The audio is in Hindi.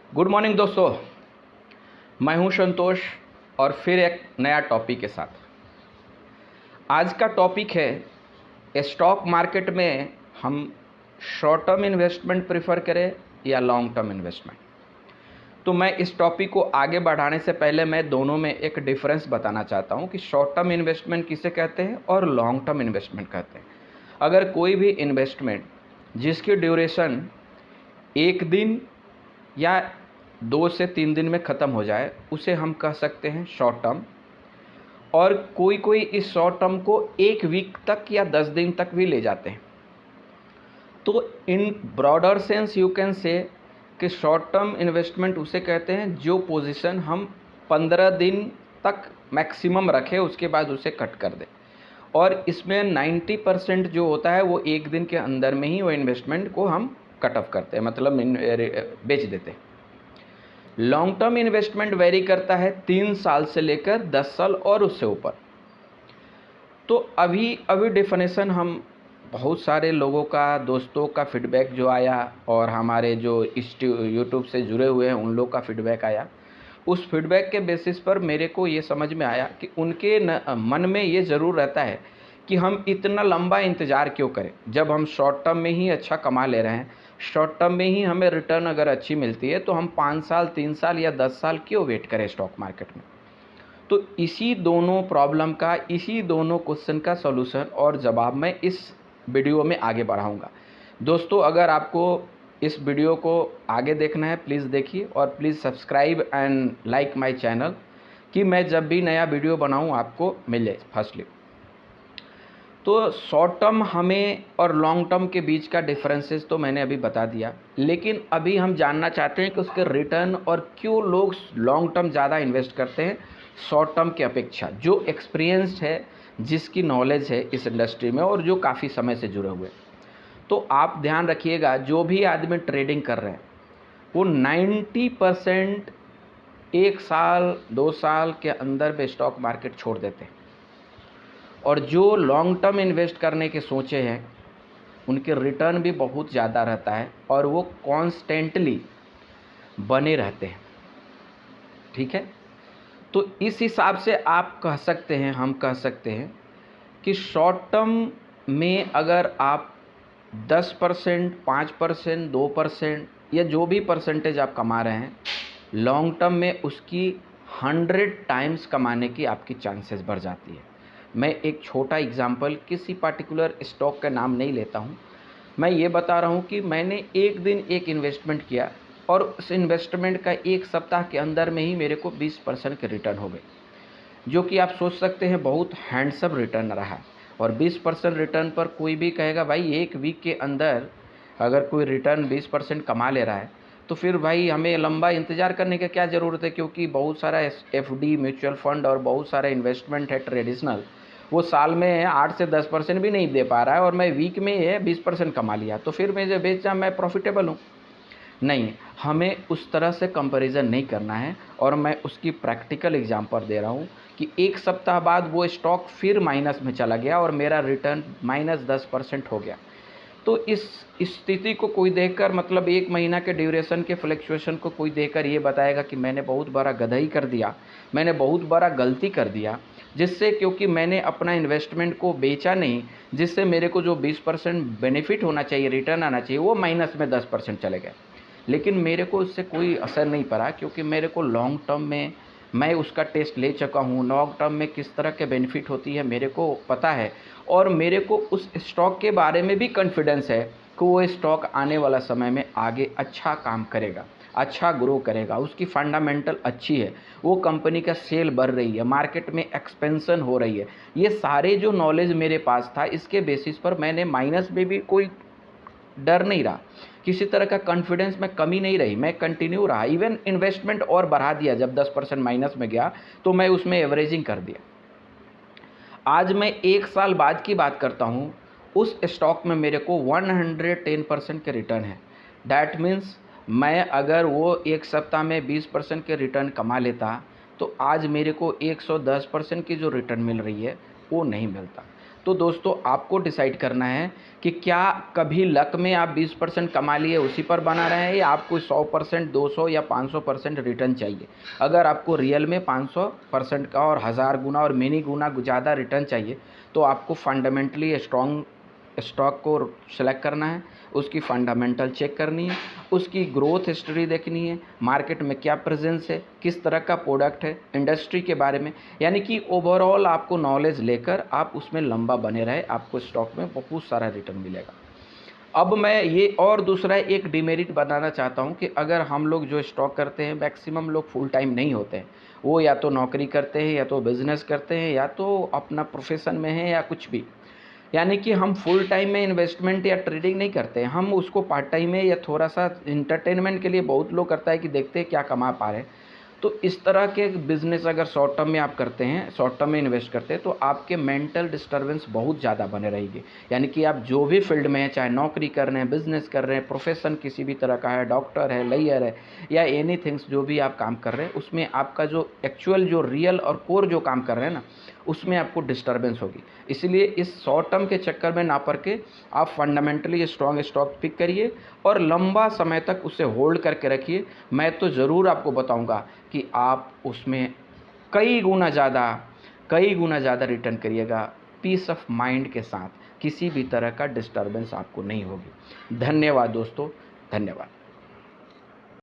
गुड मॉर्निंग दोस्तों, मैं हूं संतोष और फिर एक नया टॉपिक के साथ। आज का टॉपिक है स्टॉक मार्केट में हम शॉर्ट टर्म इन्वेस्टमेंट प्रेफर करें या लॉन्ग टर्म इन्वेस्टमेंट। तो मैं इस टॉपिक को आगे बढ़ाने से पहले मैं दोनों में एक डिफरेंस बताना चाहता हूं कि शॉर्ट टर्म इन्वेस्टमेंट किसे कहते हैं और लॉन्ग टर्म इन्वेस्टमेंट कहते हैं। अगर कोई भी इन्वेस्टमेंट जिसकी ड्यूरेशन एक दिन या 2 से 3 दिन में ख़त्म हो जाए उसे हम कह सकते हैं शॉर्ट टर्म। और कोई इस शॉर्ट टर्म को 1 वीक तक या 10 दिन तक भी ले जाते हैं। तो in broader sense you can say कि शॉर्ट टर्म इन्वेस्टमेंट उसे कहते हैं जो पोजीशन हम 15 दिन तक मैक्सिमम रखें, उसके बाद उसे कट कर दें। और इसमें 90% जो होता है वो 1 दिन के अंदर में ही वो इन्वेस्टमेंट को हम कट ऑफ करते हैं, मतलब बेच देते हैं। लॉन्ग टर्म इन्वेस्टमेंट वेरी करता है 3 साल से लेकर 10 साल और उससे ऊपर। तो अभी डेफिनेशन हम बहुत सारे लोगों का, दोस्तों का फीडबैक जो आया और हमारे जो यूट्यूब से जुड़े हुए हैं उन लोग का फीडबैक आया, उस फीडबैक के बेसिस पर मेरे को ये समझ में आया कि उनके मन में ये ज़रूर रहता है कि हम इतना लंबा इंतज़ार क्यों करें जब हम शॉर्ट टर्म में ही अच्छा कमा ले रहे हैं। शॉर्ट टर्म में ही हमें रिटर्न अगर अच्छी मिलती है तो हम 5 साल, 3 साल या 10 साल क्यों वेट करें स्टॉक मार्केट में। तो इसी दोनों प्रॉब्लम का, इसी दोनों क्वेश्चन का सॉल्यूशन और जवाब मैं इस वीडियो में आगे बढ़ाऊंगा। दोस्तों, अगर आपको इस वीडियो को आगे देखना है प्लीज़ देखिए और please subscribe and like my channel कि मैं जब भी नया वीडियो बनाऊं आपको मिले फर्स्टली। तो शॉर्ट टर्म हमें और लॉन्ग टर्म के बीच का डिफरेंसेस तो मैंने अभी बता दिया, लेकिन अभी हम जानना चाहते हैं कि उसके रिटर्न और क्यों लोग लॉन्ग टर्म ज़्यादा इन्वेस्ट करते हैं शॉर्ट टर्म की अपेक्षा। जो एक्सपीरियंस्ड है, जिसकी नॉलेज है इस इंडस्ट्री में और जो काफ़ी समय से जुड़े हुए। तो आप ध्यान रखिएगा, जो भी आदमी ट्रेडिंग कर रहे हैं वो 90% 1 साल 2 साल के अंदर में स्टॉक मार्केट छोड़ देते हैं। और जो लॉन्ग टर्म इन्वेस्ट करने के सोचे हैं उनके रिटर्न भी बहुत ज़्यादा रहता है और वो कॉन्स्टेंटली बने रहते हैं। ठीक है, तो इस हिसाब से आप कह सकते हैं, हम कह सकते हैं कि शॉर्ट टर्म में अगर आप 10%, 5%, 2% या जो भी परसेंटेज आप कमा रहे हैं, लॉन्ग टर्म में उसकी 100 टाइम्स कमाने की आपकी चांसेस बढ़ जाती है। मैं एक छोटा एग्जांपल, किसी पर्टिकुलर स्टॉक का नाम नहीं लेता हूं, मैं ये बता रहा हूं कि मैंने एक दिन एक इन्वेस्टमेंट किया और उस इन्वेस्टमेंट का 1 सप्ताह के अंदर में ही मेरे को 20% के रिटर्न हो गए, जो कि आप सोच सकते हैं बहुत हैंडसम रिटर्न रहा। और 20% रिटर्न पर कोई भी कहेगा भाई 1 वीक के अंदर अगर कोई रिटर्न 20% कमा ले रहा है तो फिर भाई हमें लंबा इंतज़ार करने की क्या ज़रूरत है, क्योंकि बहुत सारा एफडी, म्यूचुअल फंड और बहुत सारा इन्वेस्टमेंट है ट्रेडिशनल, वो साल में 8 से 10% भी नहीं दे पा रहा है और मैं वीक में ये 20% कमा लिया तो फिर मैं जो बेचा मैं प्रॉफिटेबल हूँ। नहीं, हमें उस तरह से कंपैरिजन नहीं करना है। और मैं उसकी प्रैक्टिकल एग्जांपल दे रहा हूँ कि 1 सप्ताह बाद वो स्टॉक फिर माइनस में चला गया और मेरा रिटर्न -10% हो गया। तो इस स्थिति को कोई देखकर, मतलब 1 महीना के ड्यूरेशन के फ्लक्चुएशन को कोई देखकर ये बताएगा कि मैंने बहुत बड़ा गधई कर दिया, मैंने बहुत बड़ा गलती कर दिया, जिससे क्योंकि मैंने अपना इन्वेस्टमेंट को बेचा नहीं, जिससे मेरे को जो 20% बेनिफिट होना चाहिए, रिटर्न आना चाहिए, वो माइनस में 10% चले गए। लेकिन मेरे को उससे कोई असर नहीं पड़ा, क्योंकि मेरे को लॉन्ग टर्म में मैं उसका टेस्ट ले चुका हूँ। लॉन्ग टर्म में किस तरह के बेनिफिट होती है मेरे को पता है और मेरे को उस स्टॉक के बारे में भी कॉन्फिडेंस है कि वो स्टॉक आने वाला समय में आगे अच्छा काम करेगा, अच्छा ग्रो करेगा, उसकी फंडामेंटल अच्छी है, वो कंपनी का सेल बढ़ रही है, मार्केट में एक्सपेंशन हो रही है। ये सारे जो नॉलेज मेरे पास था, इसके बेसिस पर मैंने माइनस में भी कोई डर नहीं रहा, किसी तरह का कॉन्फिडेंस में कमी नहीं रही, मैं कंटिन्यू रहा। इवन इन्वेस्टमेंट और बढ़ा दिया, जब 10% माइनस में गया तो मैं उसमें एवरेजिंग कर दिया। आज मैं 1 साल बाद की बात करता हूँ, उस स्टॉक में मेरे को 110% के रिटर्न है। डैट मीन्स मैं अगर वो 1 सप्ताह में 20% के रिटर्न कमा लेता तो आज मेरे को 110% की जो रिटर्न मिल रही है वो नहीं मिलता। तो दोस्तों आपको डिसाइड करना है कि क्या कभी लक में आप 20% कमा लिए उसी पर बना रहे हैं या आपको 100%, 200 या 500% रिटर्न चाहिए। अगर आपको रियल में 500% का और 1000 गुना और मिनी गुना ज़्यादा रिटर्न चाहिए तो आपको फंडामेंटली स्ट्रॉन्ग स्टॉक को सेलेक्ट करना है, उसकी फंडामेंटल चेक करनी है, उसकी ग्रोथ हिस्ट्री देखनी है, मार्केट में क्या प्रेजेंस है, किस तरह का प्रोडक्ट है, इंडस्ट्री के बारे में, यानी कि ओवरऑल आपको नॉलेज लेकर आप उसमें लंबा बने रहे, आपको स्टॉक में बहुत सारा रिटर्न मिलेगा। अब मैं ये और दूसरा एक डिमेरिट बताना चाहता हूँ कि अगर हम लोग जो स्टॉक करते हैं, मैक्सिमम लोग फुल टाइम नहीं होते हैं, वो या तो नौकरी करते हैं या तो बिजनेस करते हैं या तो अपना प्रोफेशन में है या कुछ भी, यानी कि हम फुल टाइम में इन्वेस्टमेंट या ट्रेडिंग नहीं करते हैं, हम उसको पार्ट टाइम में या थोड़ा सा इंटरटेनमेंट के लिए बहुत लोग करता है कि देखते हैं क्या कमा पा रहे हैं। तो इस तरह के बिजनेस अगर शॉर्ट टर्म में आप करते हैं, शॉर्ट टर्म में इन्वेस्ट करते हैं, तो आपके मेंटल डिस्टर्बेंस बहुत ज़्यादा बने रहेगी। यानी कि आप जो भी फील्ड में हैं, चाहे नौकरी कर रहे हैं, बिजनेस कर रहे हैं, प्रोफेशन किसी भी तरह का है, डॉक्टर है, लॉयर है या एनीथिंग्स, जो भी आप काम कर रहे हैं उसमें आपका जो एक्चुअल जो रियल और कोर जो काम कर रहे हैं ना, उसमें आपको डिस्टर्बेंस होगी। इसलिए इस शॉर्ट टर्म के चक्कर में ना पड़ के आप फंडामेंटली स्ट्रॉन्ग स्टॉक पिक करिए और लंबा समय तक उसे होल्ड करके रखिए। मैं तो ज़रूर आपको बताऊंगा कि आप उसमें कई गुना ज़्यादा रिटर्न करिएगा, पीस ऑफ माइंड के साथ। किसी भी तरह का डिस्टर्बेंस आपको नहीं होगी। धन्यवाद दोस्तों, धन्यवाद।